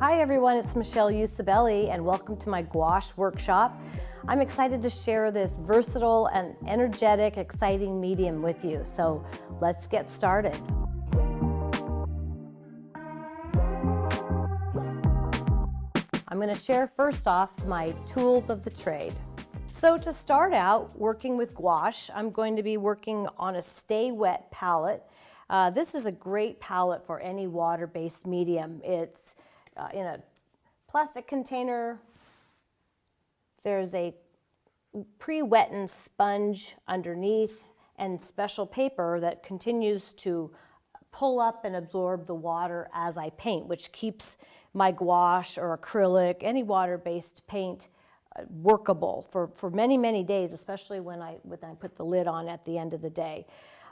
Hi everyone, it's Michele Usibelli and welcome to my gouache workshop. I'm excited to share this versatile and energetic, exciting medium with you. So let's get started. I'm going to share first off my tools of the trade. So to start out working with gouache, I'm going to be working on a Stay Wet palette. This is a great palette for any water-based medium. It's in a plastic container. There's a pre-wetted sponge underneath and special paper that continues to pull up and absorb the water as I paint, which keeps my gouache or acrylic, any water-based paint, workable for many, many days, especially when I put the lid on at the end of the day.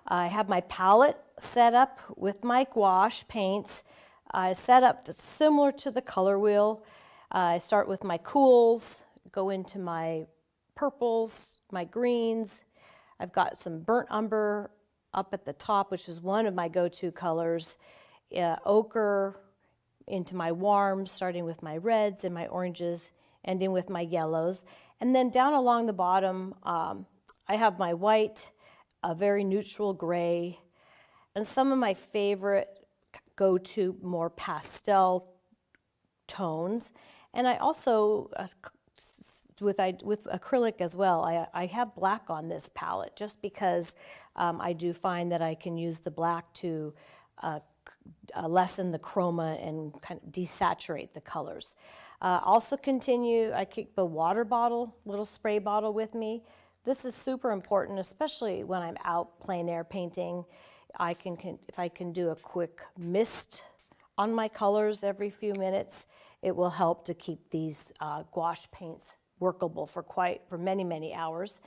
I have my palette set up with my gouache paints. I set up similar to the color wheel. I start with my cools, go into my purples, my greens. I've got some burnt umber up at the top, which is one of my go-to colors. Ochre into my warms, starting with my reds and my oranges, ending with my yellows. And then down along the bottom, I have my white, a very neutral gray, and some of my favorite go-to more pastel tones. And I also, with acrylic as well, I have black on this palette just because I do find that I can use the black to lessen the chroma and kind of desaturate the colors. Also continue, I keep a water bottle, little spray bottle with me. This is super important, especially when I'm out plein air painting. If I can do a quick mist on my colors every few minutes, it will help to keep these gouache paints workable for many, many hours.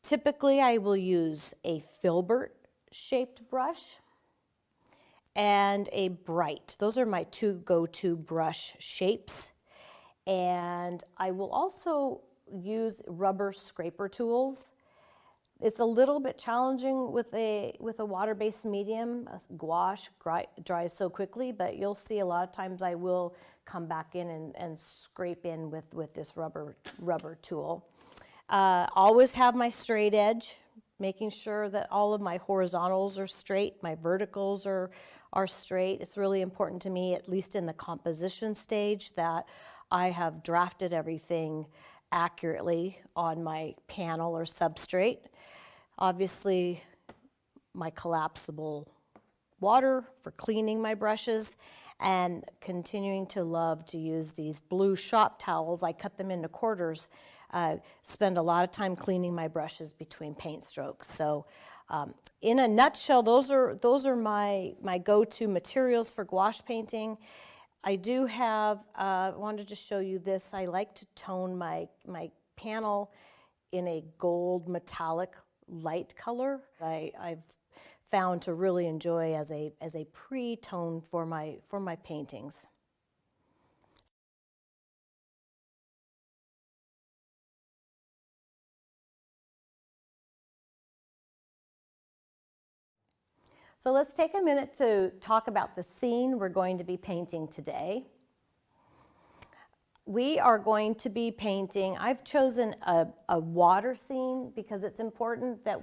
Typically, I will use a filbert shaped brush and a bright. Those are my two go-to brush shapes. And I will also use rubber scraper tools. It's a little bit challenging with a water-based medium. Gouache dries so quickly, but you'll see a lot of times I will come back in and scrape in with this rubber tool. Always have my straight edge, making sure that all of my horizontals are straight, my verticals are straight. It's really important to me, at least in the composition stage, that I have drafted everything accurately on my panel or substrate. Obviously, my collapsible water for cleaning my brushes, and continuing to love to use these blue shop towels. I cut them into quarters. Spend a lot of time cleaning my brushes between paint strokes. So in a nutshell, those are my go-to materials for gouache painting. I do have, I wanted to show you this. I like to tone my panel in a gold metallic light color. I've found to really enjoy as a pre-tone for my paintings. So let's take a minute to talk about the scene we're going to be painting today. We are going to be painting, I've chosen a water scene because it's important that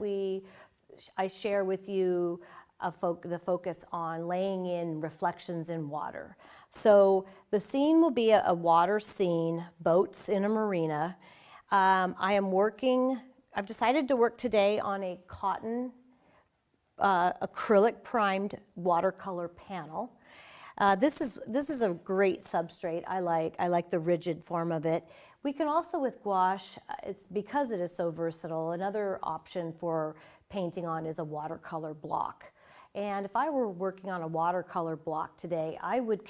I share with you the focus on laying in reflections in water. So the scene will be a water scene, boats in a marina. I've decided to work today on a cotton acrylic primed watercolor panel. This is a great substrate. I like the rigid form of it. We can also, with gouache, because it is so versatile, another option for painting on is a watercolor block. And if I were working on a watercolor block today, I would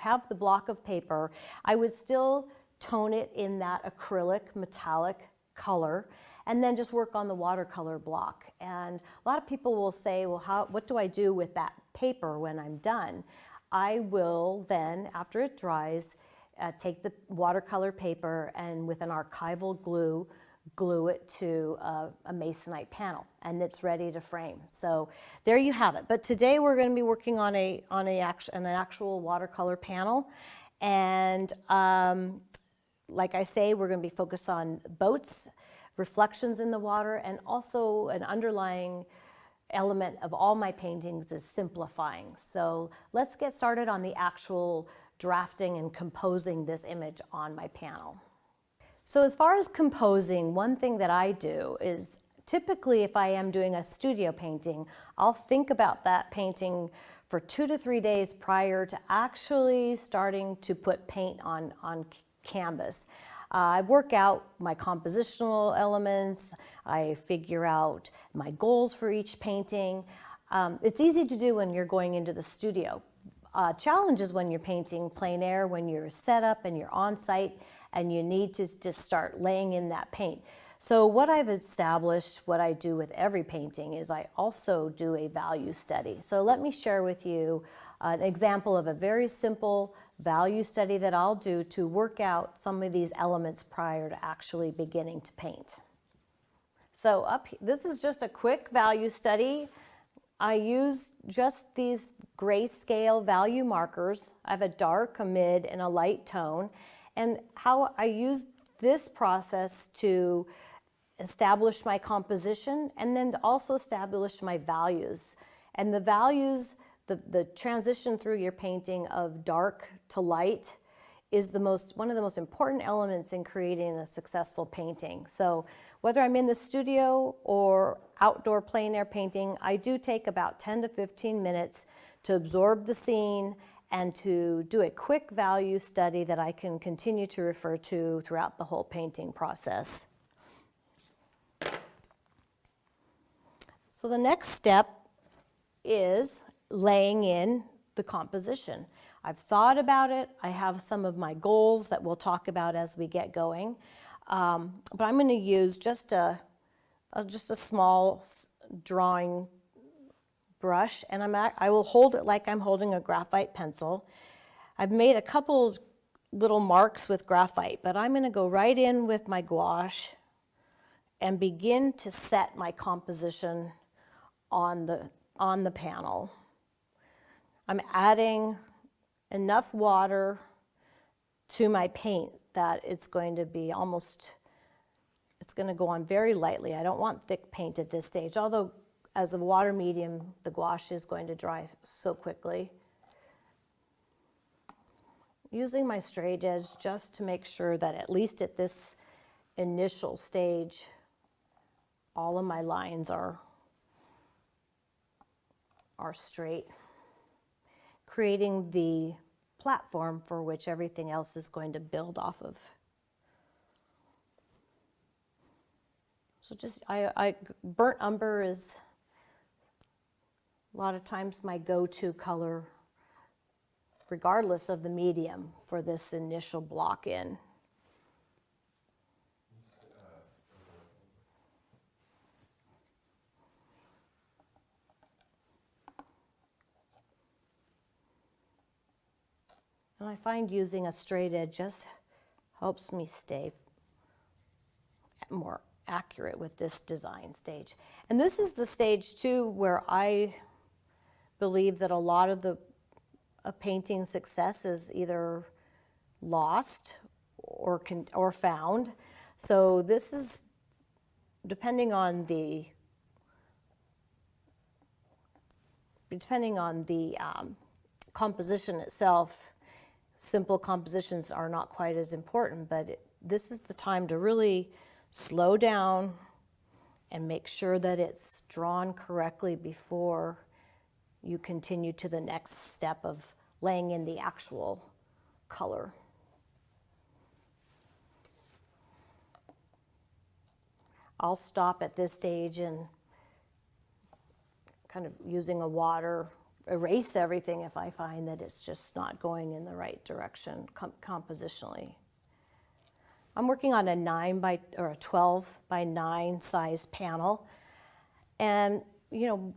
have the block of paper. I would still tone it in that acrylic metallic color, and then just work on the watercolor block. And a lot of people will say, well, what do I do with that paper when I'm done? I will then, after it dries, take the watercolor paper and with an archival glue, glue it to a masonite panel, and it's ready to frame. So there you have it. But today we're going to be working on an actual watercolor panel, and like I say, we're going to be focused on boats, reflections in the water, and also an underlying element of all my paintings is simplifying. So let's get started on the actual drafting and composing this image on my panel. So as far as composing, one thing that I do is typically if I am doing a studio painting, I'll think about that painting for 2 to 3 days prior to actually starting to put paint on canvas. I work out my compositional elements, I figure out my goals for each painting. It's easy to do when you're going into the studio. Challenge is when you're painting plein air, when you're set up and you're on site and you need to just start laying in that paint. So what I've established, what I do with every painting, is I also do a value study. So let me share with you an example of a very simple value study that I'll do to work out some of these elements prior to actually beginning to paint. So this is just a quick value study. I use just these grayscale value markers. I have a dark, a mid, and a light tone. And how I use this process to establish my composition and then to also establish my values. And the values, the transition through your painting of dark to light is one of the most important elements in creating a successful painting. So whether I'm in the studio or outdoor plein air painting, I do take about 10 to 15 minutes to absorb the scene and to do a quick value study that I can continue to refer to throughout the whole painting process. So the next step is laying in the composition. I've thought about it. I have some of my goals that we'll talk about as we get going. But I'm going to use just a small drawing brush, and I will hold it like I'm holding a graphite pencil. I've made a couple little marks with graphite, but I'm going to go right in with my gouache and begin to set my composition on the panel. I'm adding enough water to my paint that it's going to be it's going to go on very lightly. I don't want thick paint at this stage, although as a water medium, the gouache is going to dry so quickly. Using my straight edge just to make sure that at least at this initial stage, all of my lines are straight, creating the platform for which everything else is going to build off of. So just, burnt umber is a lot of times my go-to color, regardless of the medium, for this initial block in. And I find using a straight edge just helps me stay more accurate with this design stage. And this is the stage too where I believe that a lot of a painting success is either lost or found. So this is depending on the composition itself. Simple compositions are not quite as important, but this is the time to really slow down and make sure that it's drawn correctly before you continue to the next step of laying in the actual color. I'll stop at this stage and kind of using a water erase everything if I find that it's just not going in the right direction compositionally. I'm working on a 12 by 9 size panel, and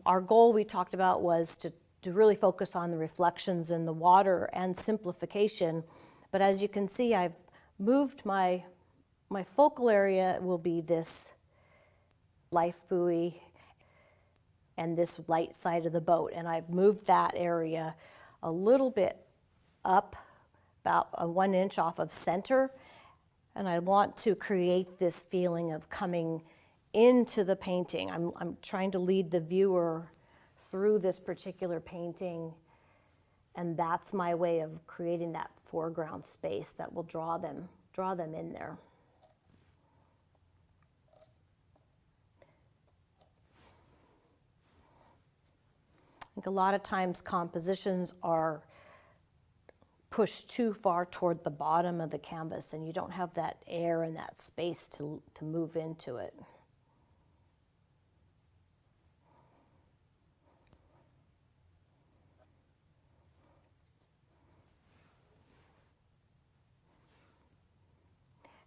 our goal we talked about was to really focus on the reflections in the water and simplification. But as you can see, I've moved my my focal area will be this life buoy and this light side of the boat. And I've moved that area a little bit up, about 1 inch off of center. And I want to create this feeling of coming into the painting. I'm trying to lead the viewer through this particular painting, and that's my way of creating that foreground space that will draw them in there. I think a lot of times compositions are pushed too far toward the bottom of the canvas, and you don't have that air and that space to move into it.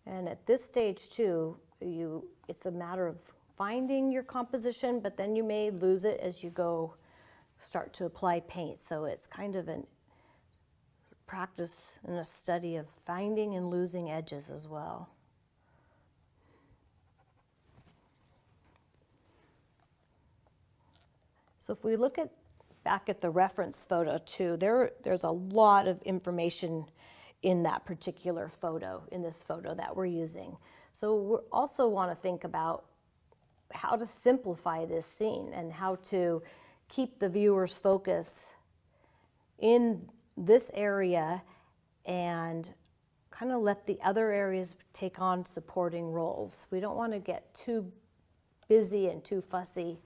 And at this stage too, it's a matter of finding your composition, but then you may lose it as you start to apply paint. So it's kind of a practice and a study of finding and losing edges as well. So if we look back at the reference photo too, there's a lot of information in that particular photo, in this photo that we're using. So we also want to think about how to simplify this scene and how to keep the viewer's focus in this area and kind of let the other areas take on supporting roles. We don't want to get too busy and too fussy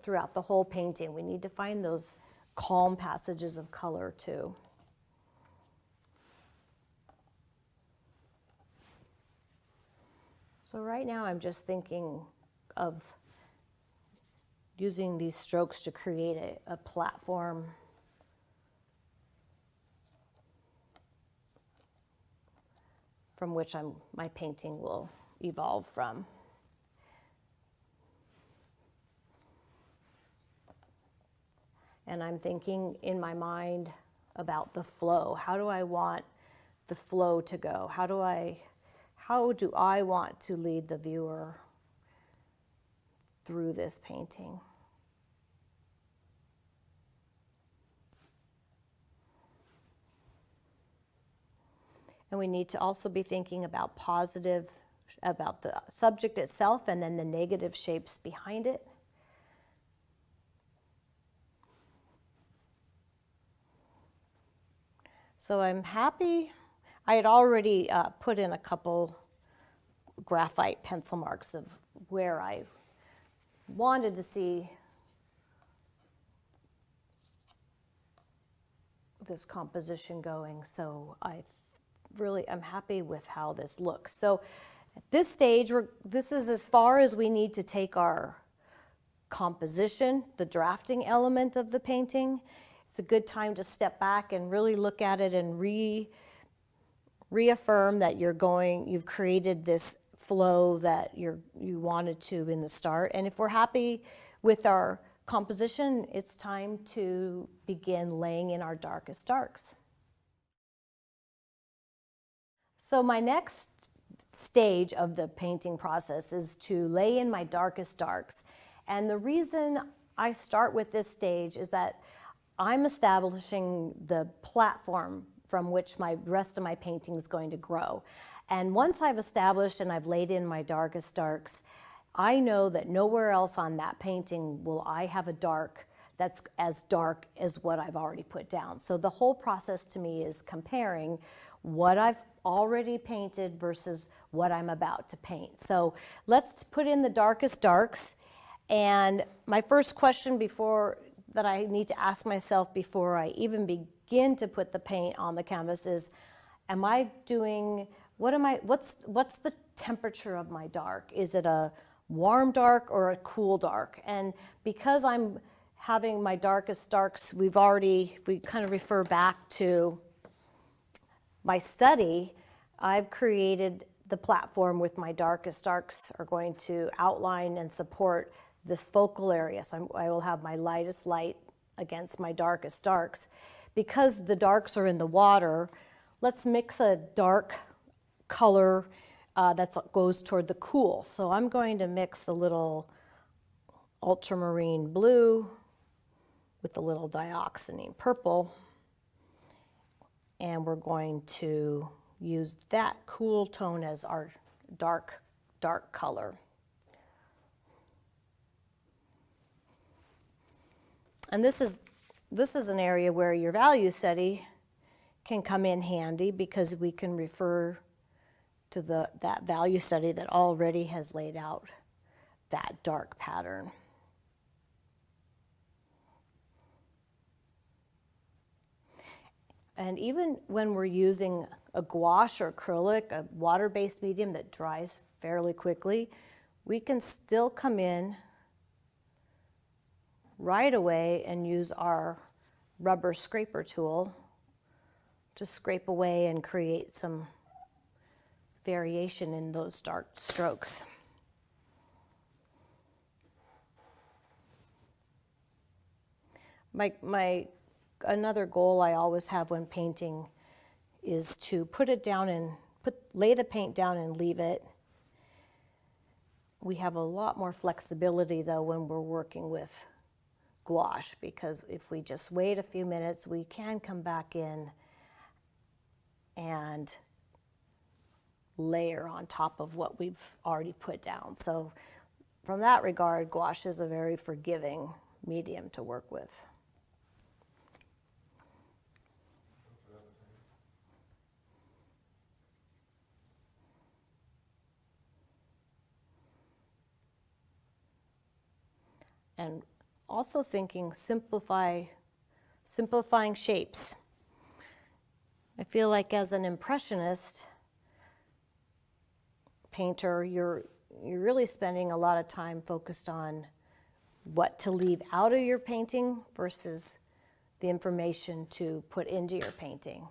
throughout the whole painting. We need to find those calm passages of color too. So right now I'm just thinking of using these strokes to create a platform from which my painting will evolve from. And I'm thinking in my mind about the flow. How do I want the flow to go? How do I want to lead the viewer through this painting? And we need to also be thinking about about the subject itself and then the negative shapes behind it. So I'm happy. I had already put in a couple graphite pencil marks of where I wanted to see this composition going. So I'm happy with how this looks. So at this stage, this is as far as we need to take our composition, the drafting element of the painting. It's a good time to step back and really look at it and reaffirm that you've created this flow that you wanted to in the start. And if we're happy with our composition, it's time to begin laying in our darkest darks. So my next stage of the painting process is to lay in my darkest darks. And the reason I start with this stage is that I'm establishing the platform from which the rest of my painting is going to grow. And once I've established and I've laid in my darkest darks, I know that nowhere else on that painting will I have a dark that's as dark as what I've already put down. So the whole process to me is comparing what I've already painted versus what I'm about to paint. So let's put in the darkest darks. And my first question that I need to ask myself before I even begin to put the paint on the canvas is, what's the temperature of my dark? Is it a warm dark or a cool dark? And because I'm having my darkest darks, if we kind of refer back to my study, I've created the platform with my darkest darks are going to outline and support this focal area. So I will have my lightest light against my darkest darks. because the darks are in the water, let's mix a dark color that goes toward the cool. So I'm going to mix a little ultramarine blue with a little dioxazine purple, and we're going to use that cool tone as our dark color. And this is an area where your value study can come in handy, because we can refer to that value study that already has laid out that dark pattern. And even when we're using a gouache or acrylic, a water-based medium that dries fairly quickly, we can still come in right away and use our rubber scraper tool to scrape away and create some variation in those dark strokes. Another goal I always have when painting is to put it down and lay the paint down and leave it. We have a lot more flexibility though when we're working with gouache, because if we just wait a few minutes, we can come back in and layer on top of what we've already put down. So from that regard, gouache is a very forgiving medium to work with. And also thinking simplifying shapes. I feel like as an impressionist painter, you're really spending a lot of time focused on what to leave out of your painting versus the information to put into your painting.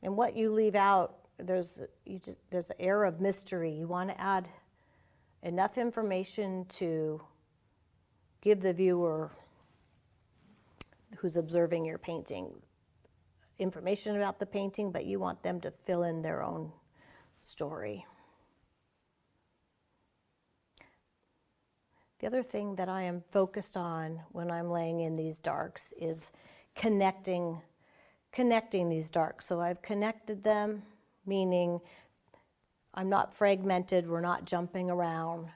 And what you leave out, there's an air of mystery. You want to add enough information to give the viewer who's observing your painting information about the painting, but you want them to fill in their own story. The other thing that I am focused on when I'm laying in these darks is connecting these darks. So I've connected them, meaning I'm not fragmented, we're not jumping around.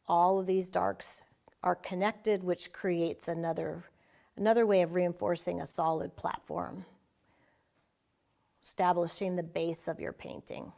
All of these darks are connected, which creates another way of reinforcing a solid platform, establishing the base of your painting.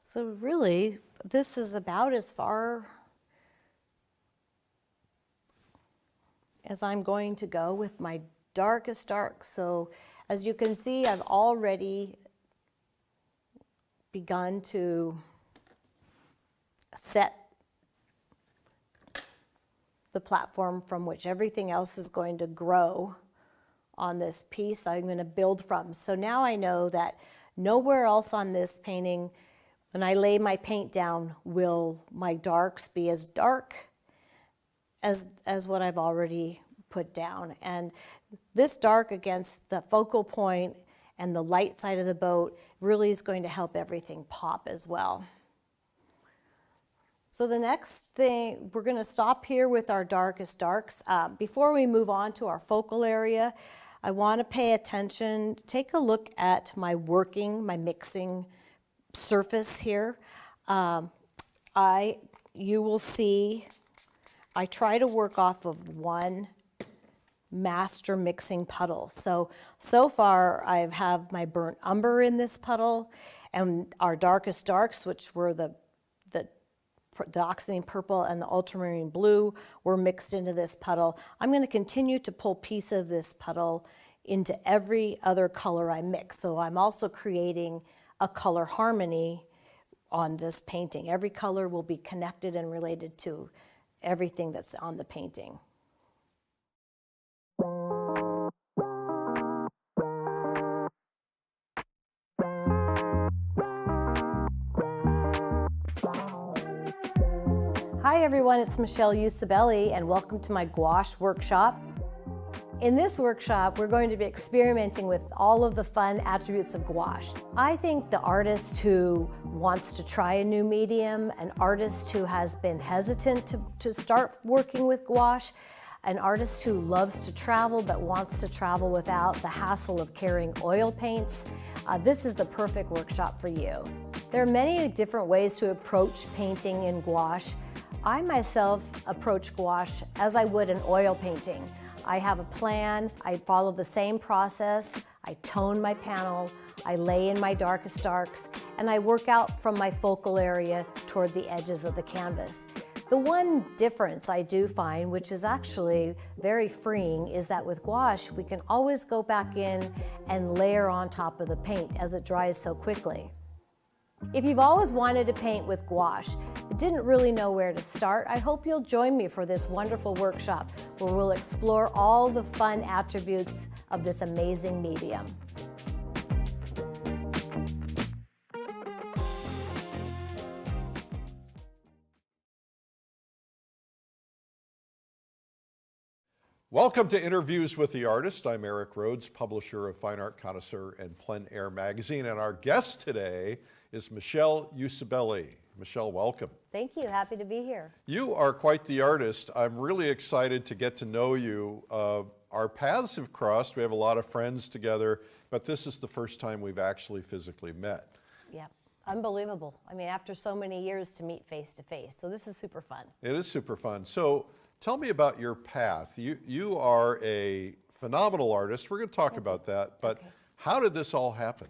So really, this is about as far as I'm going to go with my darkest dark. So as you can see, I've already begun to set the platform from which everything else is going to grow on this piece I'm going to build from. So now I know that nowhere else on this painting, when I lay my paint down, will my darks be as dark as what I've already put down. And this dark against the focal point and the light side of the boat really is going to help everything pop as well. So the next thing, we're going to stop here with our darkest darks. Before we move on to our focal area, I want to pay attention, take a look at my mixing surface here. You will see I try to work off of one master mixing puddle. So far I have my burnt umber in this puddle, and our darkest darks, which were the dioxazine purple and the ultramarine blue, were mixed into this puddle. I'm going to continue to pull pieces of this puddle into every other color I mix. So I'm also creating a color harmony on this painting. Every color will be connected and related to everything that's on the painting. Hi everyone, it's Michele Usibelli and welcome to my gouache workshop. In this workshop, we're going to be experimenting with all of the fun attributes of gouache. I think the artist who wants to try a new medium, an artist who has been hesitant to start working with gouache, an artist who loves to travel but wants to travel without the hassle of carrying oil paints, this is the perfect workshop for you. There are many different ways to approach painting in gouache. I myself approach gouache as I would an oil painting. I have a plan, I follow the same process, I tone my panel, I lay in my darkest darks, and I work out from my focal area toward the edges of the canvas. The one difference I do find, which is actually very freeing, is that with gouache, we can always go back in and layer on top of the paint as it dries so quickly. If you've always wanted to paint with gouache, but didn't really know where to start, I hope you'll join me for this wonderful workshop where we'll explore all the fun attributes of this amazing medium. Welcome to Interviews with the Artist. I'm Eric Rhodes, publisher of Fine Art Connoisseur and Plein Air magazine, and our guest today is Michele Usibelli. Michele, welcome. Thank you, happy to be here. You are quite the artist. I'm really excited to get to know you. Our paths have crossed. We have a lot of friends together, but this is the first time we've actually physically met. Yeah, unbelievable. I mean, after so many years to meet face to face, so this is super fun. It is super fun. So tell me about your path. You are a phenomenal artist. We're going to talk about that, but how did this all happen?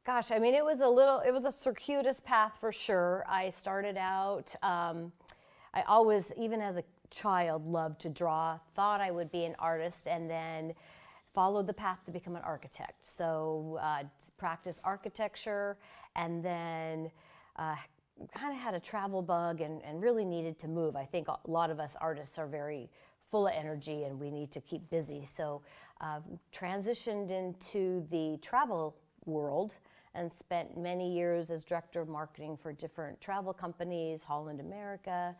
Gosh, I mean, it was a circuitous path for sure. I started out, I always, even as a child, loved to draw, thought I would be an artist, and then followed the path to become an architect. So practiced architecture, and then kind of had a travel bug and really needed to move. I think a lot of us artists are very full of energy and we need to keep busy. So transitioned into the travel world and spent many years as director of marketing for different travel companies, Holland America,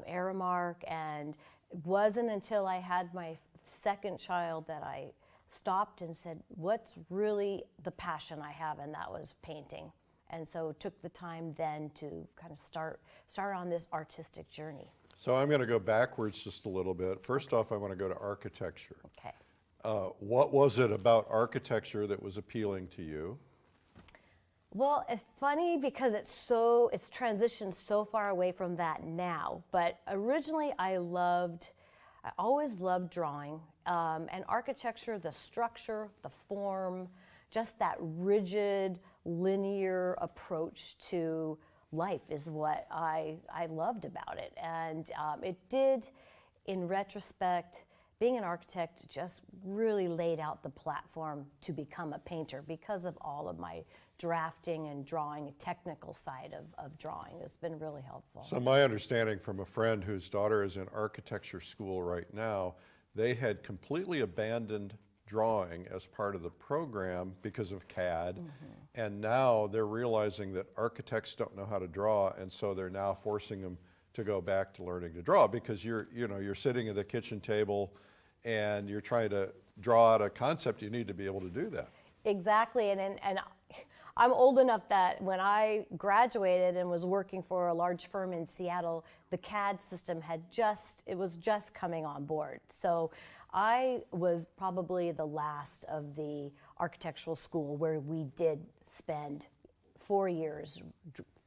Aramark, and it wasn't until I had my second child that I stopped and said, what's really the passion I have? And that was painting. And so took the time then to kind of start on this artistic journey. So I'm going to go backwards just a little bit. First off, I want to go to architecture. Okay. What was it about architecture that was appealing to you? Well, it's funny because it's transitioned so far away from that now. But originally I always loved drawing and architecture, the structure, the form, just that rigid, linear approach to life is what I loved about it. And it did, in retrospect, being an architect just really laid out the platform to become a painter because of all of my drafting and drawing, technical side of drawing. It's been really helpful. So my understanding from a friend whose daughter is in architecture school right now, they had completely abandoned drawing as part of the program because of CAD, and now they're realizing that architects don't know how to draw, and so they're now forcing them to go back to learning to draw because you're sitting at the kitchen table and you're trying to draw out a concept. You need to be able to do that. Exactly, and I'm old enough that when I graduated and was working for a large firm in Seattle, the CAD system was just coming on board. So I was probably the last of the architectural school where we did spend 4 years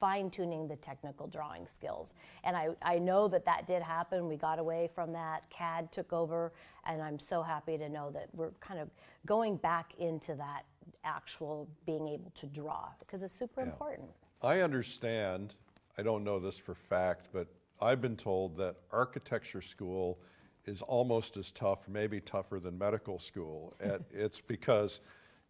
fine-tuning the technical drawing skills. And I know that did happen. We got away from that. CAD took over, and I'm so happy to know that we're kind of going back into that actual being able to draw because it's super important. I understand, I don't know this for fact, but I've been told that architecture school is almost as tough, maybe tougher than medical school. It's because,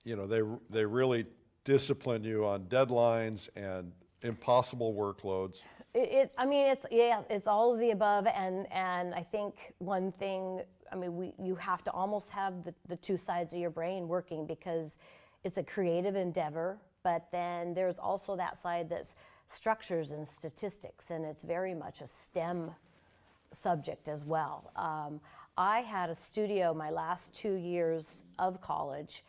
you know, they really discipline you on deadlines and impossible workloads. I mean, it's all of the above, and I think one thing, I mean, you have to almost have the two sides of your brain working, because it's a creative endeavor, but then there's also that side that's structures and statistics, and it's very much a STEM subject as well. I had a studio my last 2 years of college.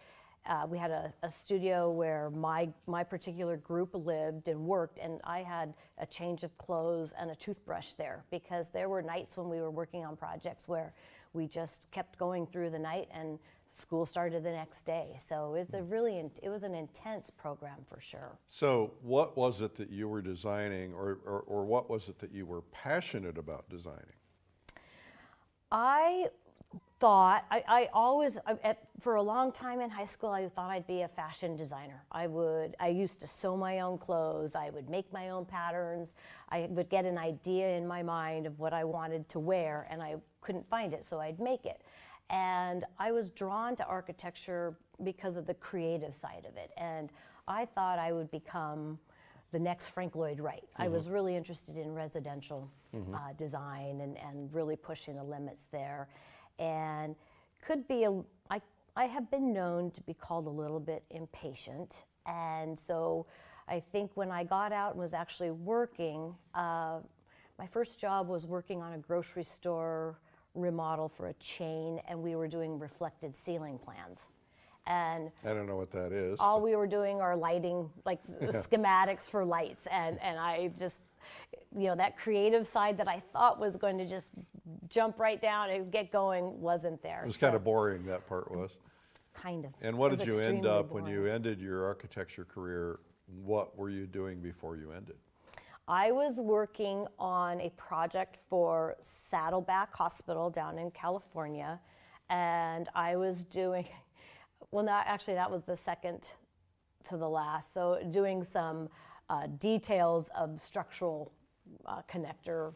We had a studio where my particular group lived and worked, and I had a change of clothes and a toothbrush there, because there were nights when we were working on projects where we just kept going through the night and school started the next day. So it was an intense program for sure. So what was it that you were designing, or what was it that you were passionate about designing? I thought, I always, for a long time in high school, I thought I'd be a fashion designer. I used to sew my own clothes, I would make my own patterns, I would get an idea in my mind of what I wanted to wear, and I couldn't find it, so I'd make it. And I was drawn to architecture because of the creative side of it, and I thought I would become the next Frank Lloyd Wright. I was really interested in residential design and really pushing the limits there. And I have been known to be called a little bit impatient. And so I think when I got out and was actually working, my first job was working on a grocery store remodel for a chain, and we were doing reflected ceiling plans. And I don't know what that is. all we were doing are lighting, like schematics for lights, and I just, you know, that creative side that I thought was going to just jump right down and get going wasn't there. It was kind of boring, that part was. Kind of. And what It was did you end extremely up when you boring. ended your architecture career? What were you doing before you ended? I was working on a project for Saddleback Hospital down in California, and I was doing, well, that was the second to the last, so doing some details of structural connector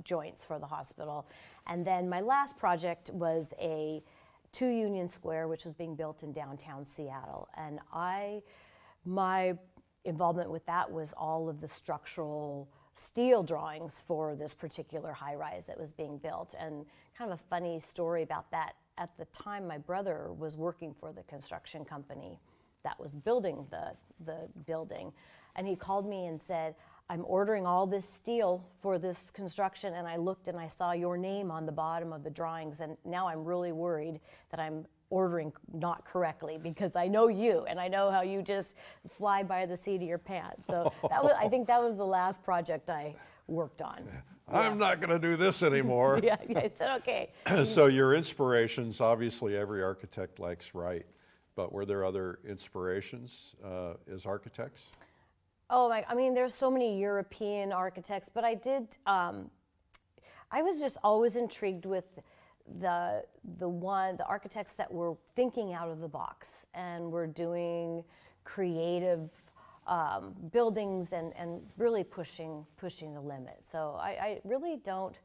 joints for the hospital. And then my last project was a 2 Union Square, which was being built in downtown Seattle. And my involvement with that was all of the structural steel drawings for this particular high-rise that was being built. And kind of a funny story about that, at the time my brother was working for the construction company that was building the building, and he called me and said, I'm ordering all this steel for this construction, and I looked and I saw your name on the bottom of the drawings, and now I'm really worried that I'm ordering not correctly, because I know you, and I know how you just fly by the seat of your pants. So I think that was the last project I worked on. I'm not going to do this anymore. Yeah, I said, okay. So your inspirations, obviously every architect likes Wright, but were there other inspirations as architects? Oh, I mean, there's so many European architects, but I was just always intrigued with the architects that were thinking out of the box and were doing creative buildings and really pushing the limit. So I really don't,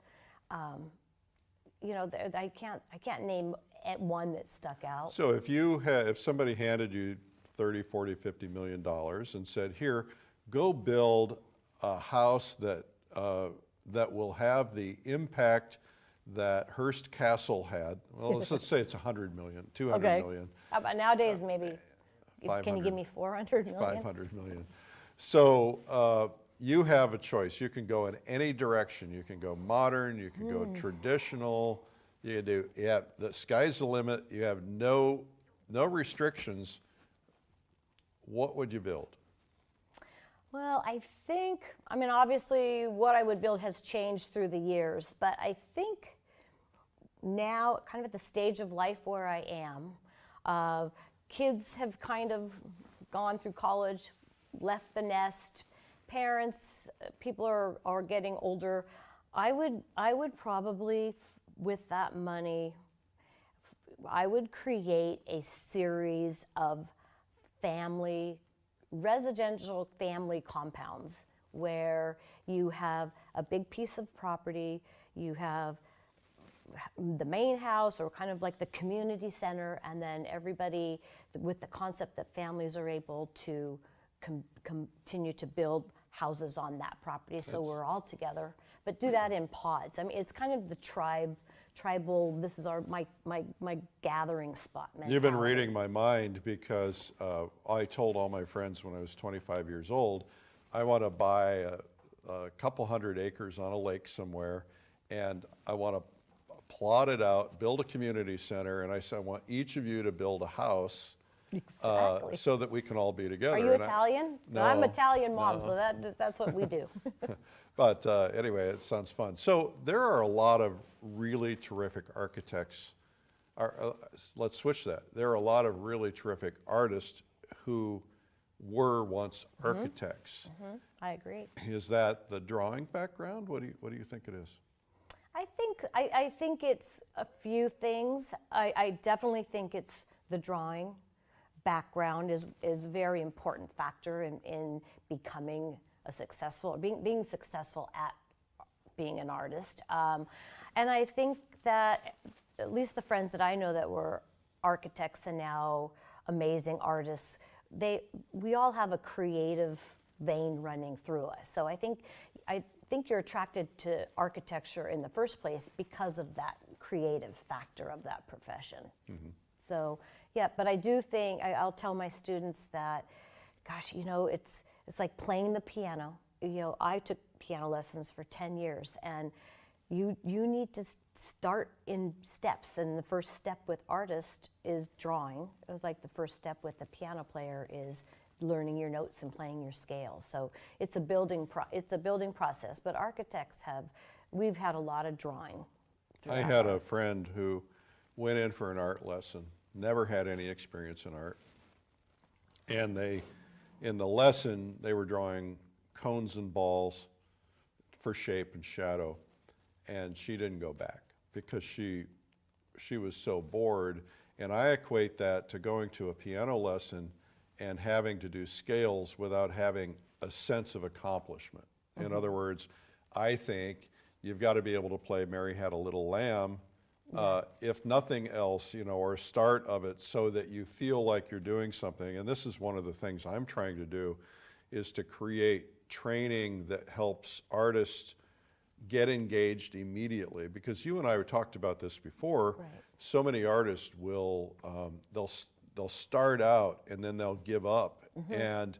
you know, I can't name one that stuck out. So if somebody handed you 30, 40, 50 million dollars and said, here, go build a house that will have the impact that Hearst Castle had. Well, let's say it's 100 million, 200 Okay. million. How about nowadays, maybe? Can you give me 400 million? 500 million. So you have a choice. You can go in any direction. You can go modern, you can go traditional, you can do, the sky's the limit. You have no restrictions. What would you build? Well, I mean, obviously what I would build has changed through the years, but I think now, kind of at the stage of life where I am, kids have kind of gone through college, left the nest, parents, people are getting older. I would probably, with that money, I would create a series of residential family compounds where you have a big piece of property, you have the main house or kind of like the community center, and then everybody with the concept that families are able to continue to build houses on that property, so we're all together, but do that in pods. I mean, it's kind of the tribal, this is my gathering spot mentality. You've been reading my mind, because I told all my friends when I was 25 years old, I want to buy a couple hundred acres on a lake somewhere, and I want to plot it out, build a community center, and I said, I want each of you to build a house. Exactly. So that we can all be together. Are you Italian? No, I'm Italian mom, no. so that's what we do. But anyway, it sounds fun. So there are a lot of really terrific architects. Let's switch that. There are a lot of really terrific artists who were once architects. I agree. Is that the drawing background? What do you think it is? I think it's a few things. I definitely think it's the drawing background is a very important factor in becoming a successful, being successful at being an artist. And I think that at least the friends that I know that were architects and now amazing artists, we all have a creative vein running through us. So I think you're attracted to architecture in the first place because of that creative factor of that profession. So yeah, but I do think I'll tell my students that, gosh, it's like playing the piano. I took piano lessons for 10 years, and you need to start in steps, and the first step with artist is drawing. It was like the first step with the piano player is learning your notes and playing your scales. So it's a building process. But architects we've had a lot of drawing. I had a friend who went in for an art lesson, never had any experience in art, and in the lesson they were drawing cones and balls for shape and shadow, and she didn't go back because she was so bored. And I equate that to going to a piano lesson and having to do scales without having a sense of accomplishment. In other words, I think you've got to be able to play Mary Had a Little Lamb, if nothing else, or start of it, so that you feel like you're doing something. And this is one of the things I'm trying to do, is to create training that helps artists get engaged immediately. Because you and I talked about this before. Right. So many artists will, they'll start out and then they'll give up, and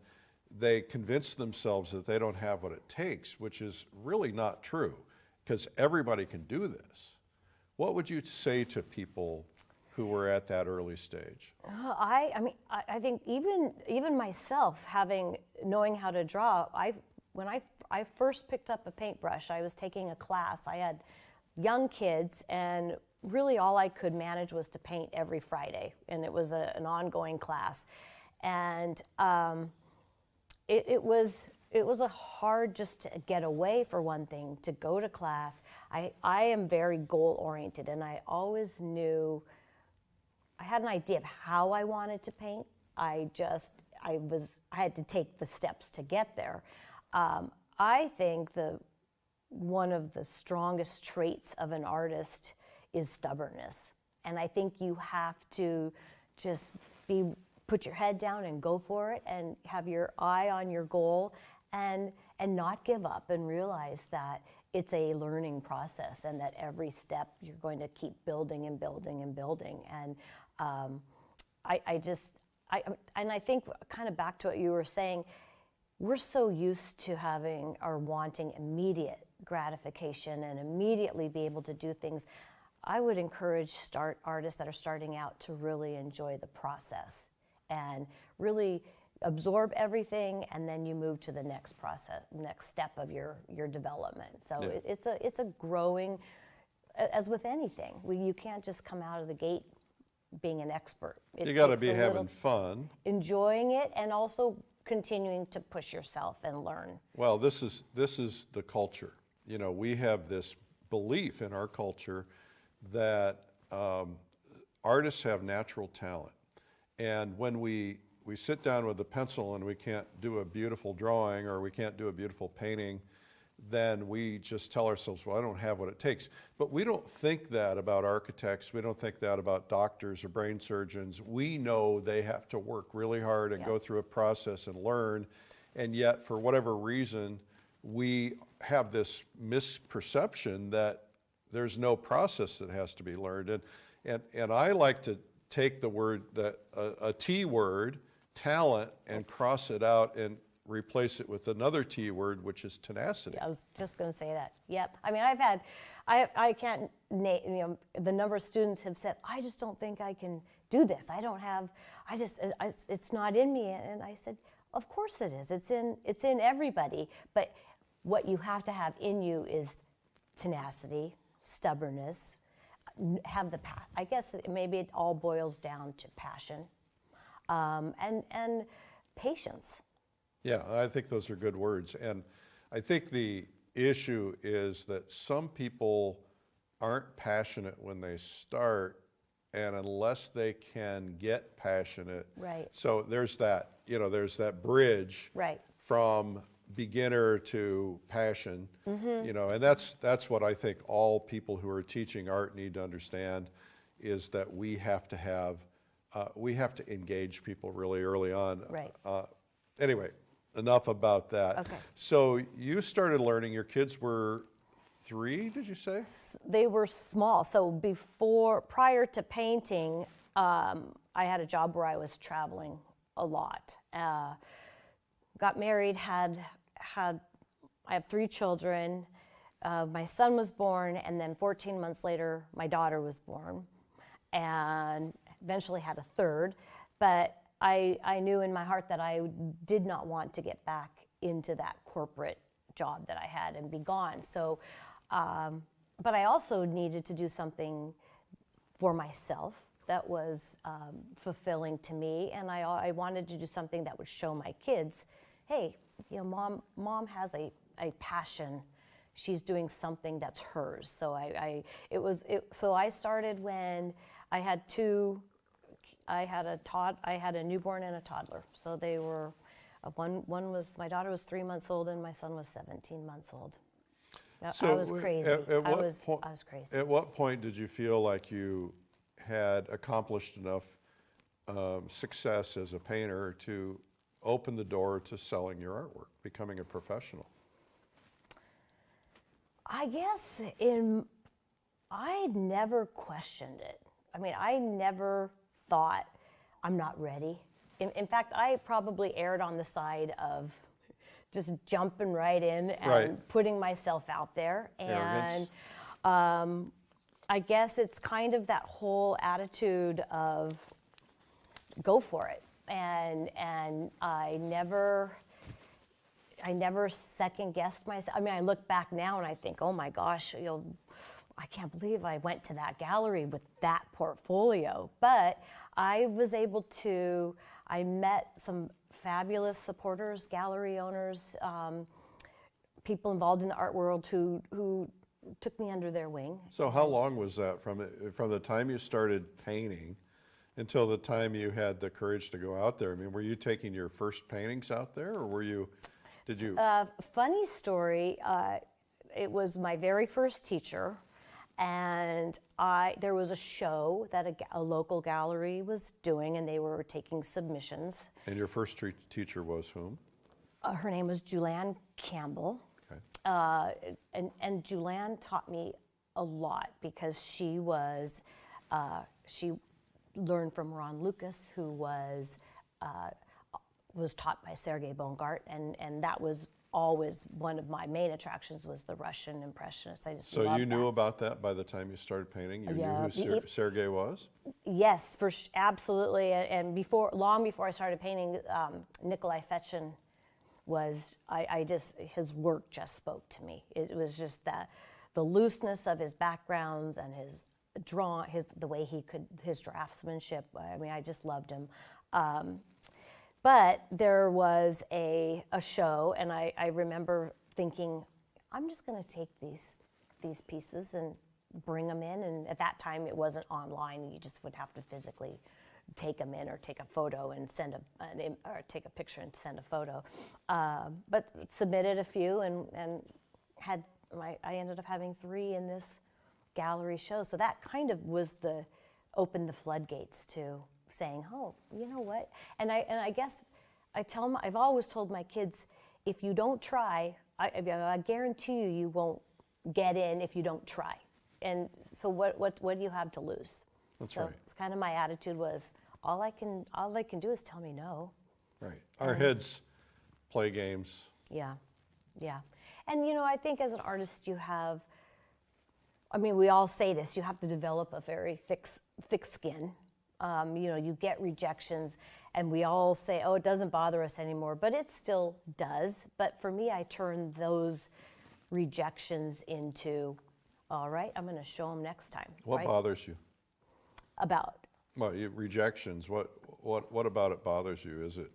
they convince themselves that they don't have what it takes, which is really not true, because everybody can do this. What would you say to people who were at that early stage? I think even myself, knowing how to draw, when I first picked up a paintbrush, I was taking a class. I had young kids, and really all I could manage was to paint every Friday, and it was an ongoing class. And it was a hard just to get away, for one thing, to go to class. I am very goal oriented, and I always knew, I had an idea of how I wanted to paint. I had to take the steps to get there. I think one of the strongest traits of an artist is stubbornness. And I think you have to just put your head down and go for it, and have your eye on your goal, and not give up, and realize that it's a learning process, and that every step you're going to keep building and building and building. And I think, kind of back to what you were saying, we're so used to having or wanting immediate gratification and immediately be able to do things. I would encourage artists that are starting out to really enjoy the process and really absorb everything, and then you move to the next step of your development. So Yeah. it's a growing, as with anything. You can't just come out of the gate being an expert. You got to be having fun. Enjoying it, and also continuing to push yourself and learn. Well, this is the culture. We have this belief in our culture that artists have natural talent. And when we sit down with a pencil and we can't do a beautiful drawing, or we can't do a beautiful painting, then we just tell ourselves, well, I don't have what it takes. But we don't think that about architects. We don't think that about doctors or brain surgeons. We know they have to work really hard and go through a process and learn. And yet, for whatever reason, we have this misperception that there's no process that has to be learned. And I like to take the word, that a T word, talent, and cross it out and replace it with another T word, which is tenacity. I was just going to say that. Yep. I mean, I can't name, the number of students have said, I just don't think I can do this. It's not in me. And I said, of course it is. It's in everybody. But what you have to have in you is tenacity, stubbornness, have the I guess maybe it all boils down to passion, and patience. Yeah, I think those are good words. And I think the issue is that some people aren't passionate when they start, and unless they can get passionate. Right. So there's that, there's that bridge from beginner to passion, and that's what I think all people who are teaching art need to understand, is that we have to engage people really early on. Right. Anyway, enough about that. Okay. So you started learning, your kids were 3, did you say? They were small. So prior to painting, I had a job where I was traveling a lot. Got married, I have 3 children. My son was born, and then 14 months later, my daughter was born, and eventually had a third. But I knew in my heart that I did not want to get back into that corporate job that I had and be gone. So, but I also needed to do something for myself that was fulfilling to me, and I wanted to do something that would show my kids, hey, mom has a passion. She's doing something that's hers. So so I started when I had 2. I had a newborn and a toddler. So they were, my daughter was 3 months old and my son was 17 months old. So I was crazy. I was crazy. At what point did you feel like you had accomplished enough success as a painter to open the door to selling your artwork, becoming a professional? I guess I never questioned it. I mean, I never thought, I'm not ready. In fact, I probably erred on the side of just jumping right in and putting myself out there. And I guess it's kind of that whole attitude of go for it. And I never second guessed myself. I mean, I look back now and I think, oh my gosh, I can't believe I went to that gallery with that portfolio. But I was able to, I met some fabulous supporters, gallery owners, people involved in the art world who took me under their wing. So how long was that from the time you started painting until the time you had the courage to go out there? I mean, were you taking your first paintings out there, or did you? Funny story, it was my very first teacher, and there was a show that a local gallery was doing, and they were taking submissions. And your first teacher was whom? Her name was Julianne Campbell. Okay. And Julianne taught me a lot because she learned from Ron Lucas, who was taught by Sergei Bongart, and that was always one of my main attractions, was the Russian Impressionists. I just loved that. So you knew about that by the time you started painting? You knew who Sergei was? Yes, absolutely. And long before I started painting, Nikolai Fechin was, his work just spoke to me. It was just the looseness of his backgrounds and his the way his draftsmanship. I mean, I just loved him. But there was a show, and I remember thinking, I'm just going to take these pieces and bring them in. And at that time, it wasn't online. You just would have to physically take them in, or take a photo and or take a picture and send a photo. But submitted a few and I ended up having 3 in this gallery show. So that kind of was opened the floodgates to saying, oh, you know what? And I guess I've always told my kids, if you don't try, I guarantee you won't get in if you don't try. And so what do you have to lose? That's so right. It's kind of my attitude was, all they can do is tell me no. Right. Our heads play games. Yeah, yeah. And I think as an artist we all say this, you have to develop a very thick skin. You get rejections, and we all say, oh, it doesn't bother us anymore, but it still does. But for me, I turn those rejections into, all right, I'm going to show them next time. What right? bothers you? About? Well, rejections. What about it bothers you? Is it?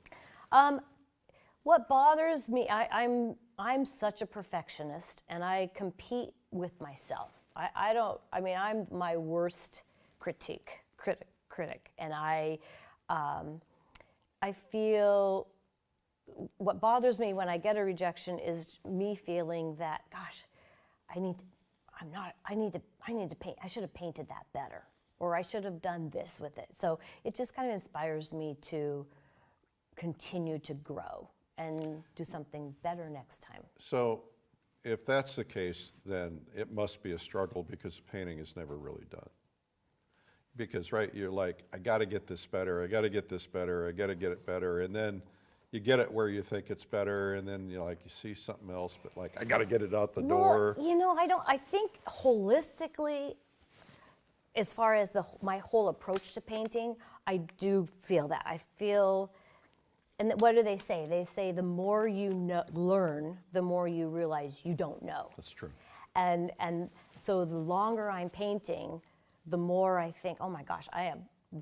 What bothers me, I'm such a perfectionist, and I compete with myself. I'm my worst critic, and I feel what bothers me when I get a rejection is me feeling that, gosh, I need to paint. I should have painted that better, or I should have done this with it. So it just kind of inspires me to continue to grow and do something better next time. So if that's the case, then it must be a struggle because painting is never really done. Because, right, you're like, I got to get this better, I got to get this better, I got to get it better, and then you get it where you think it's better, and then you see something else, but like, I got to get it out the door. I think holistically, as far as my whole approach to painting, I do feel that. I feel, and what do they say? They say the more you learn, the more you realize you don't know. That's true. And so the longer I'm painting, the more I think, oh my gosh, I have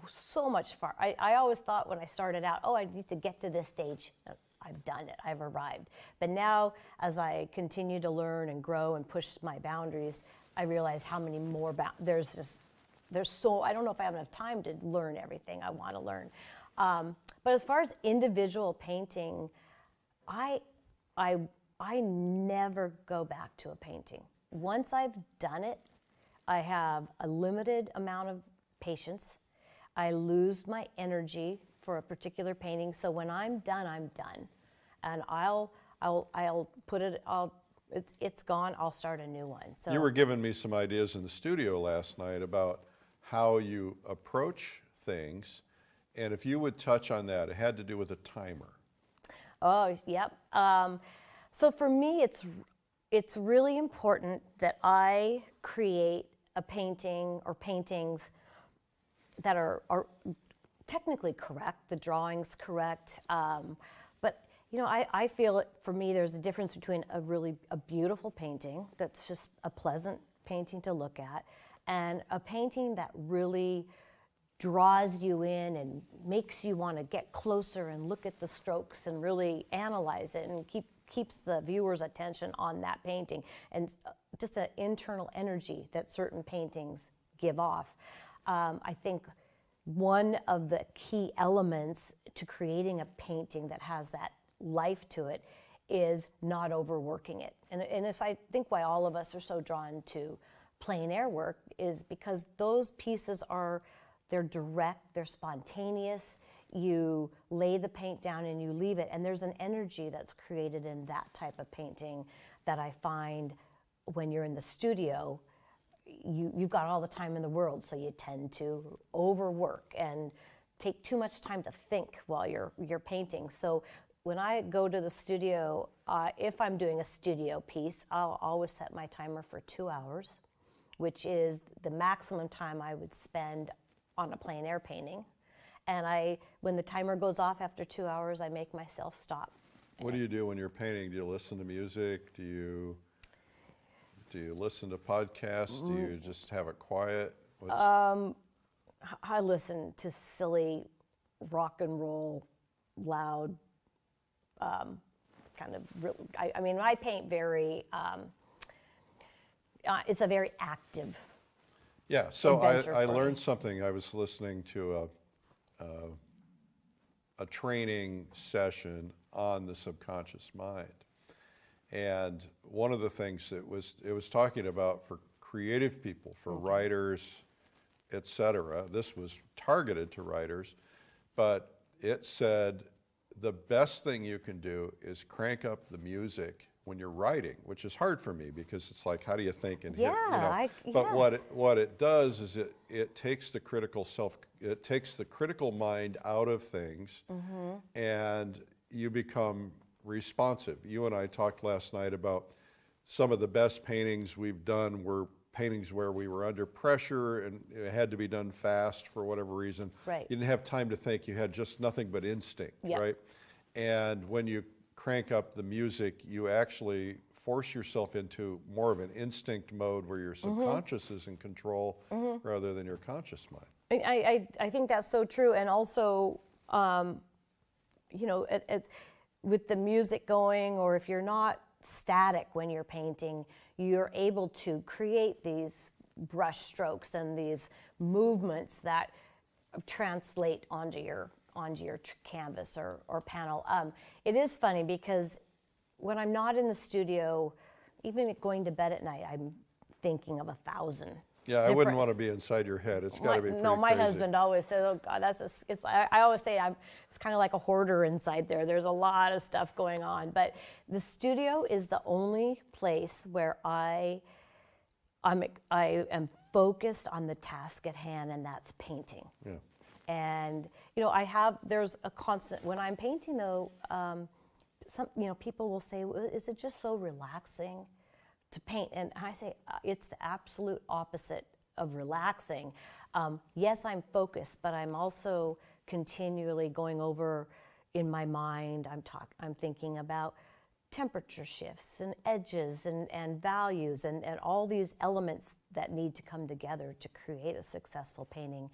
so much far. I always thought when I started out, oh, I need to get to this stage. I've done it, I've arrived. But now, as I continue to learn and grow and push my boundaries, I realize how many more there's so, I don't know if I have enough time to learn everything I want to learn. But as far as individual painting, I never go back to a painting. Once I've done it, I have a limited amount of patience. I lose my energy for a particular painting. So when I'm done, I'm done. And I'll put it, it's gone, I'll start a new one. So you were giving me some ideas in the studio last night about how you approach things. And if you would touch on that, it had to do with a timer. Oh, yep. So for me, it's really important that I create a painting or paintings that are technically correct, the drawing's correct. But I feel for me, there's a difference between a beautiful painting that's just a pleasant painting to look at, and a painting that really draws you in and makes you want to get closer and look at the strokes and really analyze it and keeps the viewer's attention on that painting, and just an internal energy that certain paintings give off. I think one of the key elements to creating a painting that has that life to it is not overworking it. And it's, I think, why all of us are so drawn to plein air work is because those pieces they're direct, they're spontaneous. You lay the paint down and you leave it, and there's an energy that's created in that type of painting that I find when you're in the studio, you've got all the time in the world, so you tend to overwork and take too much time to think while you're painting. So when I go to the studio, if I'm doing a studio piece, I'll always set my timer for 2 hours, which is the maximum time I would spend on a plein air painting. And when the timer goes off after 2 hours, I make myself stop. What do you do when you're painting? Do you listen to music? Do you listen to podcasts? Do you just have it quiet? I listen to silly rock and roll, loud, kind of, I paint very, it's a very active Yeah, so adventure I for learned me. something. I was listening to a training session on the subconscious mind. And one of the things it was talking about for creative people, for writers, etc. This was targeted to writers, but it said the best thing you can do is crank up the music when you're writing, which is hard for me because it's like, how do you think and hit, you know? But what it does is it takes the critical mind out of things, and you become responsive. You and I talked last night about some of the best paintings we've done were paintings where we were under pressure and it had to be done fast for whatever reason. Right. You didn't have time to think. You had just nothing but instinct, right? And when you crank up the music, you actually force yourself into more of an instinct mode where your subconscious is in control rather than your conscious mind. I think that's so true. And also, you know, with the music going, or if you're not static when you're painting, you're able to create these brush strokes and these movements that translate onto your canvas or panel. It is funny because when I'm not in the studio, even going to bed at night, I'm thinking of 1,000. Yeah, I wouldn't want to be inside your head. It's got to be pretty No, my crazy. husband always says, "Oh God, I always say it's kind of like a hoarder inside there. There's a lot of stuff going on." But the studio is the only place where I am focused on the task at hand, and that's painting. Yeah. And you know, there's a constant when I'm painting though. People will say, well, "Is it just so relaxing to paint?" And I say, it's the absolute opposite of relaxing. Yes, I'm focused, but I'm also continually going over in my mind. I'm thinking about temperature shifts and edges and values and all these elements that need to come together to create a successful painting.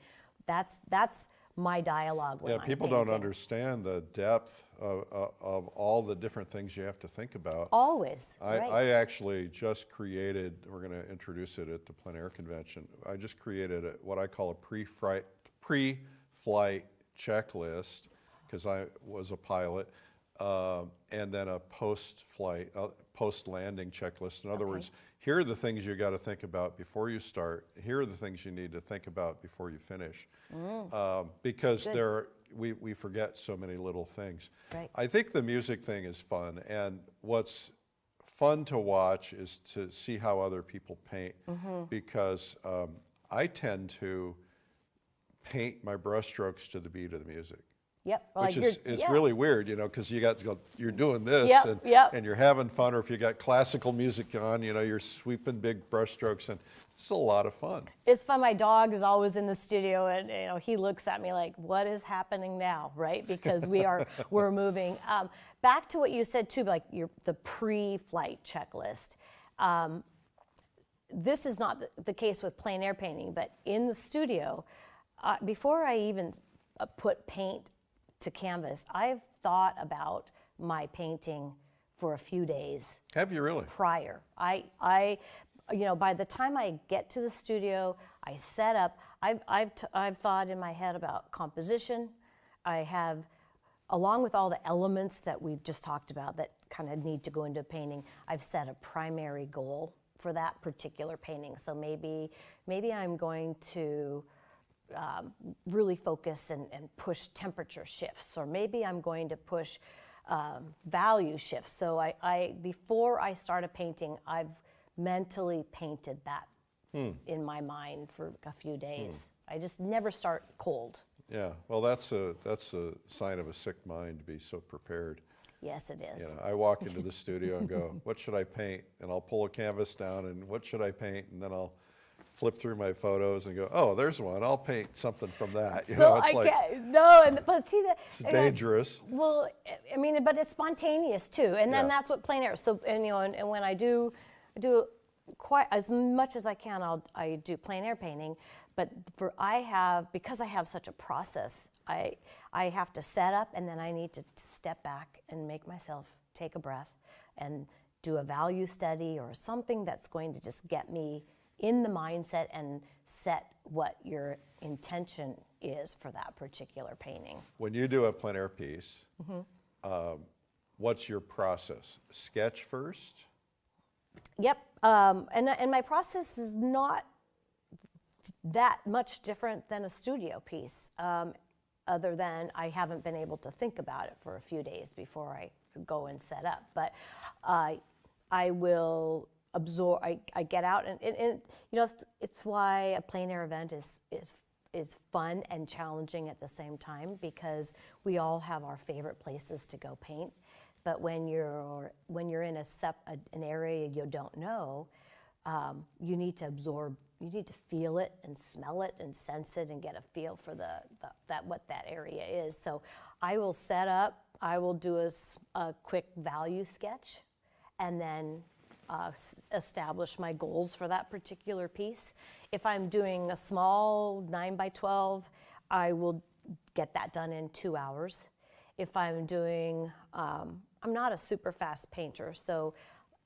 That's my dialogue when I'm people painting. don't understand the depth of all the different things you have to think about. Always, right. I actually just created, we're going to introduce it at the Plein Air Convention, I just created what I call a pre-flight checklist, because I was a pilot, and then a post-flight, post-landing checklist. In other words, here are the things you got to think about before you start. Here are the things you need to think about before you finish, because we forget so many little things. Right. I think the music thing is fun, and what's fun to watch is to see how other people paint, because I tend to paint my brushstrokes to the beat of the music. Yep. Which is really weird, you know, because you're doing this and you're having fun, or if you got classical music on, you know, you're sweeping big brushstrokes, and it's a lot of fun. It's fun. My dog is always in the studio, and you know, he looks at me like, "What is happening now?" Right? Because we're moving. Back to what you said too, like the pre-flight checklist. This is not the case with plein air painting, but in the studio, before I even put paint to canvas, I've thought about my painting for a few days. Have you really? Prior. You know, by the time I get to the studio, I set up, I've thought in my head about composition. I have, along with all the elements that we've just talked about that kind of need to go into a painting, I've set a primary goal for that particular painting. So maybe I'm going to really focus and push temperature shifts, or maybe I'm going to push value shifts. So before I start a painting, I've mentally painted that in my mind for a few days. I just never start cold. Yeah, well, that's a sign of a sick mind to be so prepared. Yes, it is. You know, I walk into the studio and go, "What should I paint?" And I'll pull a canvas down, and what should I paint? And then I'll flip through my photos and go, "Oh, there's one. I'll paint something from that." You know, it's but see that it's dangerous. Well, I mean, but it's spontaneous too, and then that's what plein air. So, and you know, and when I do quite as much as I can, I do plein air painting. But because I have such a process, I have to set up, and then I need to step back and make myself take a breath and do a value study or something that's going to just get me in the mindset and set what your intention is for that particular painting. When you do a plein air piece, what's your process? Sketch first? Yep, and my process is not that much different than a studio piece, other than I haven't been able to think about it for a few days before I go and set up. But I will absorb. I get out, and you know, it's why a plein air event is fun and challenging at the same time, because we all have our favorite places to go paint. But when you're in an area you don't know, you need to absorb. You need to feel it and smell it and sense it and get a feel for what that area is. So I will set up. I will do a quick value sketch, and then establish my goals for that particular piece. If I'm doing a small 9x12, I will get that done in 2 hours. If I'm doing, I'm not a super fast painter, so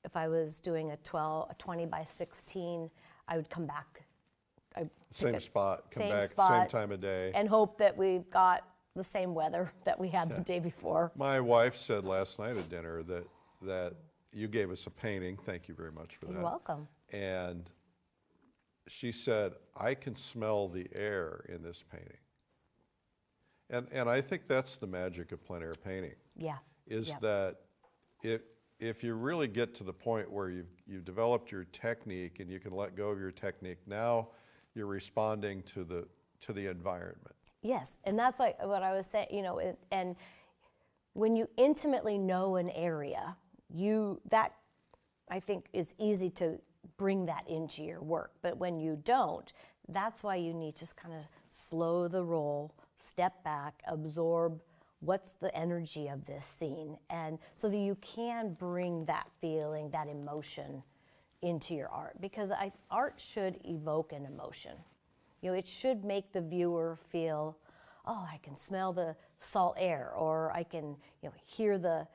if I was doing a 20x16, I would come back. Same spot, come back, same time of day. And hope that we've got the same weather that we had the day before. My wife said last night at dinner that you gave us a painting. Thank you very much for that. You're welcome. And she said, I can smell the air in this painting. And I think that's the magic of plein air painting. Yeah. Is that if you really get to the point where you've developed your technique and you can let go of your technique, now you're responding to the environment. Yes, and that's like what I was saying, you know, and when you intimately know an area, that I think is easy to bring that into your work. But when you don't, that's why you need to kind of slow the roll, step back, absorb what's the energy of this scene, and so that you can bring that feeling, that emotion into your art, because art should evoke an emotion. You know, it should make the viewer feel, oh, I can smell the salt air, or I can, you know, hear the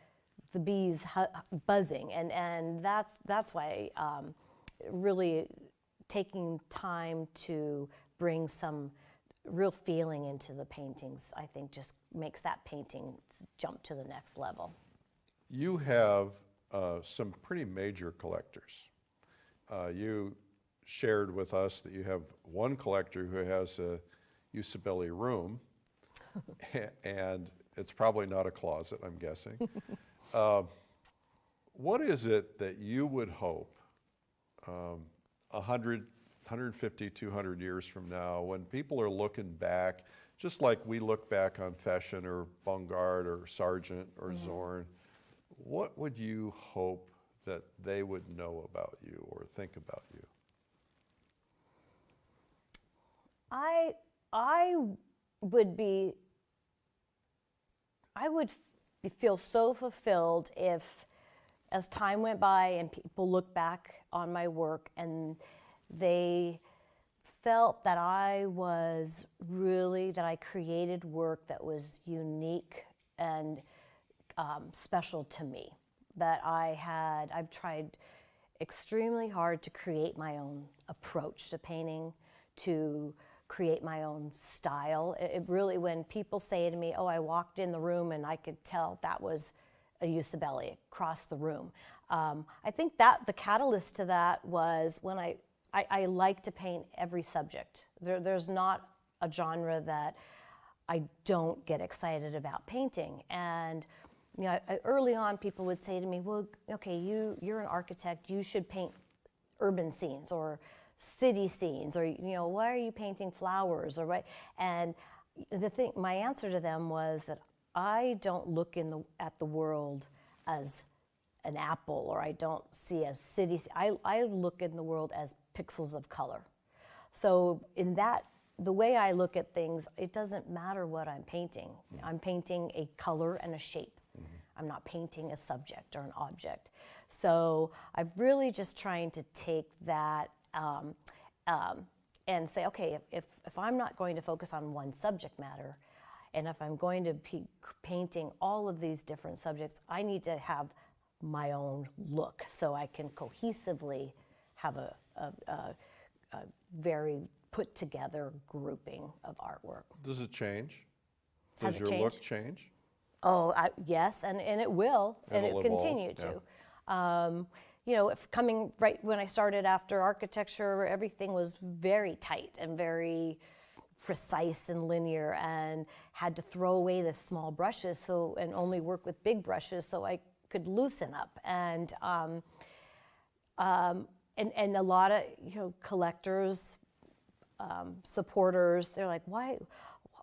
bees buzzing, and that's why really taking time to bring some real feeling into the paintings, I think, just makes that painting jump to the next level. You have some pretty major collectors. You shared with us that you have one collector who has a Usibelli room, and it's probably not a closet, I'm guessing. What is it that you would hope 100, 150, 200 years from now, when people are looking back, just like we look back on Feshen or Bongard or Sargent or Zorn, what would you hope that they would know about you or think about you? I would feel so fulfilled if, as time went by and people look back on my work and they felt that I created work that was unique and special to me. That I've tried extremely hard to create my own approach to painting, to create my own style. It really, when people say to me, oh, I walked in the room and I could tell that was a Usibelli across the room. I think that the catalyst to that was when I like to paint every subject. There's not a genre that I don't get excited about painting. And you know, early on, people would say to me, well, okay, you're an architect, you should paint urban scenes or city scenes, or, you know, why are you painting flowers, or what? And my answer to them was that I don't look at the world as an apple, or I don't see as cities. I look in the world as pixels of color. So in that, the way I look at things, it doesn't matter what I'm painting. I'm painting a color and a shape. I'm not painting a subject or an object. So I've really just trying to take that and say, okay, if I'm not going to focus on one subject matter, and if I'm going to be painting all of these different subjects, I need to have my own look so I can cohesively have a very put together grouping of artwork. Does it change? Has Does it your look changed? change? Oh, yes, and it will, and It'll it continue evolve, to. you know, if coming right when I started after architecture, everything was very tight and very precise and linear, and had to throw away the small brushes and only work with big brushes so I could loosen up. And a lot of, you know, collectors, supporters, they're like, why,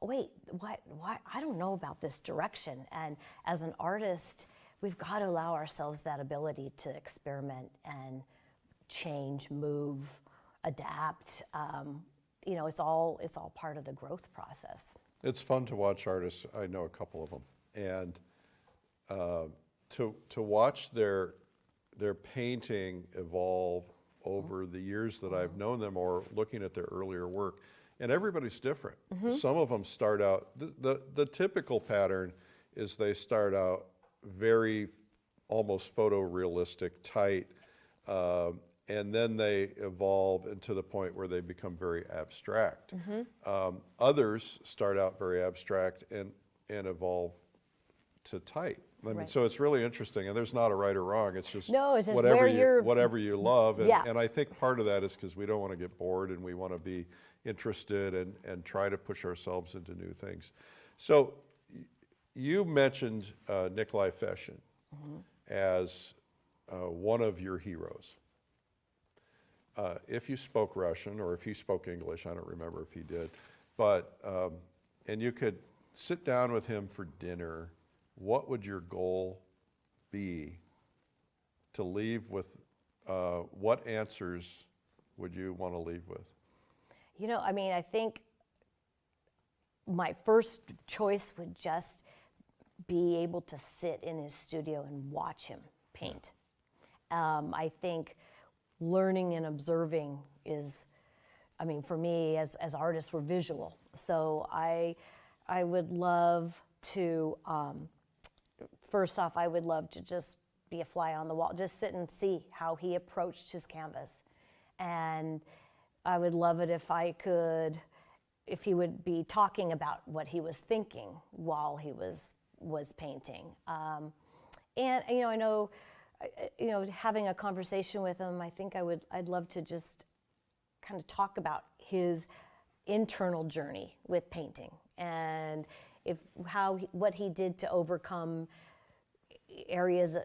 I don't know about this direction. And as an artist, we've got to allow ourselves that ability to experiment and change, move, adapt. You know, it's all part of the growth process. It's fun to watch artists. I know a couple of them, and to watch their painting evolve over the years that I've known them, or looking at their earlier work. And everybody's different. Some of them start out, the typical pattern is they start out very almost photorealistic, tight, and then they evolve into the point where they become very abstract. Others start out very abstract and evolve to tight. I mean, so it's really interesting, and there's not a right or wrong. It's just, whatever you love. And I think part of that is because we don't want to get bored, and we want to be interested and try to push ourselves into new things. So you mentioned Nikolai Feshin as one of your heroes. If you spoke Russian, or if he spoke English, I don't remember if he did, but, and you could sit down with him for dinner, what would your goal be to leave with? What answers would you want to leave with? You know, I mean, I think my first choice would just be able to sit in his studio and watch him paint. I think learning and observing is, I mean, for me as artists, we're visual. So I would love to, first off, I would love to just be a fly on the wall, just sit and see how he approached his canvas. And I would love it if he would be talking about what he was thinking while he was painting. And, you know, I know, you know, having a conversation with him, I think I'd love to just kind of talk about his internal journey with painting, and what he did to overcome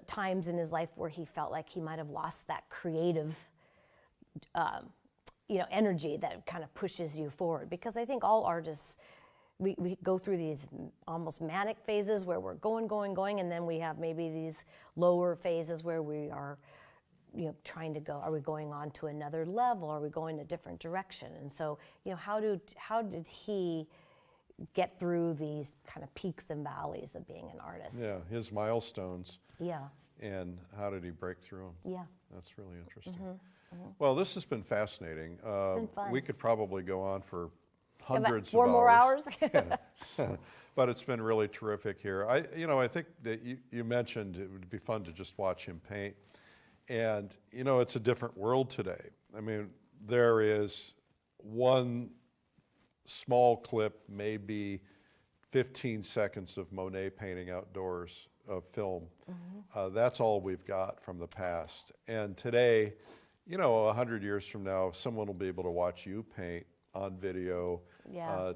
times in his life where he felt like he might have lost that creative, you know, energy that kind of pushes you forward. Because I think all artists, we go through these almost manic phases where we're going, and then we have maybe these lower phases where we are, you know, trying to go, are we going on to another level? Are we going a different direction? And so, you know, how did he get through these kind of peaks and valleys of being an artist? Yeah, his milestones. Yeah. And how did he break through them? Yeah. That's really interesting. Well, this has been fascinating. Been fun. We could probably go on for hundreds of hours. 4 more hours? But it's been really terrific here. I think that you mentioned it would be fun to just watch him paint. And, you know, it's a different world today. I mean, there is one small clip, maybe 15 seconds of Monet painting outdoors of film. That's all we've got from the past. And today, you know, 100 years from now, someone will be able to watch you paint on video,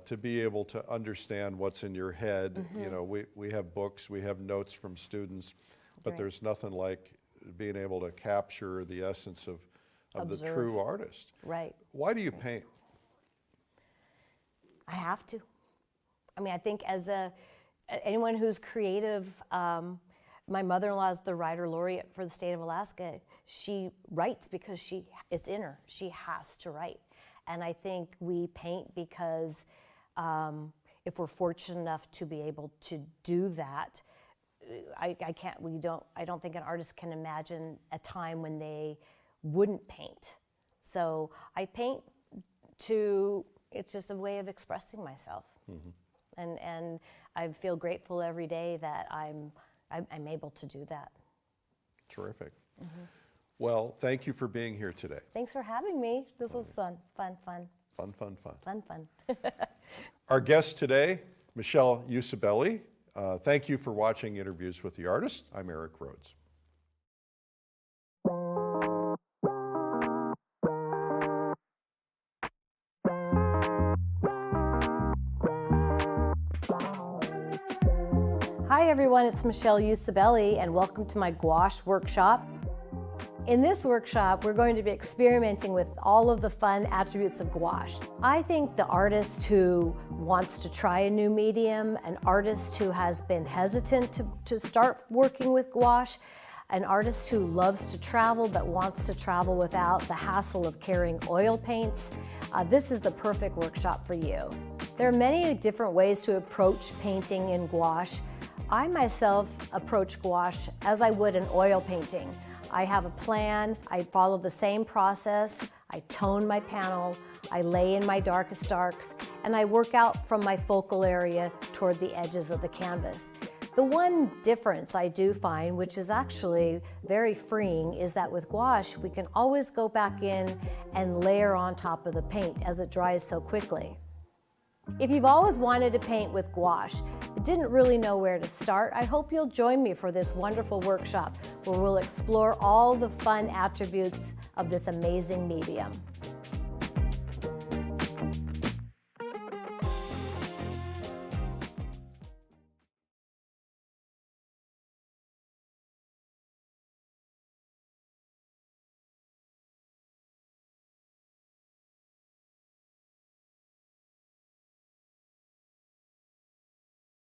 to be able to understand what's in your head. You know, we have books, we have notes from students, but there's nothing like being able to capture the essence of the true artist. Right. Why do you paint? I have to. I mean, I think as anyone who's creative, my mother-in-law is the writer laureate for the state of Alaska. She writes because it's in her. She has to write. And I think we paint because if we're fortunate enough to be able to do that, I don't think an artist can imagine a time when they wouldn't paint. So I paint it's just a way of expressing myself. And I feel grateful every day that I'm able to do that. Terrific. Well, thank you for being here today. Thanks for having me. This was fun. Our guest today, Michele Usibelli. Thank you for watching Interviews with the Artist. I'm Eric Rhodes. Hi everyone, it's Michele Usibelli and welcome to my gouache workshop. In this workshop, we're going to be experimenting with all of the fun attributes of gouache. I think the artist who wants to try a new medium, an artist who has been hesitant to start working with gouache, an artist who loves to travel but wants to travel without the hassle of carrying oil paints, this is the perfect workshop for you. There are many different ways to approach painting in gouache. I myself approach gouache as I would an oil painting. I have a plan, I follow the same process, I tone my panel, I lay in my darkest darks, and I work out from my focal area toward the edges of the canvas. The one difference I do find, which is actually very freeing, is that with gouache we can always go back in and layer on top of the paint as it dries so quickly. If you've always wanted to paint with gouache but didn't really know where to start, I hope you'll join me for this wonderful workshop where we'll explore all the fun attributes of this amazing medium.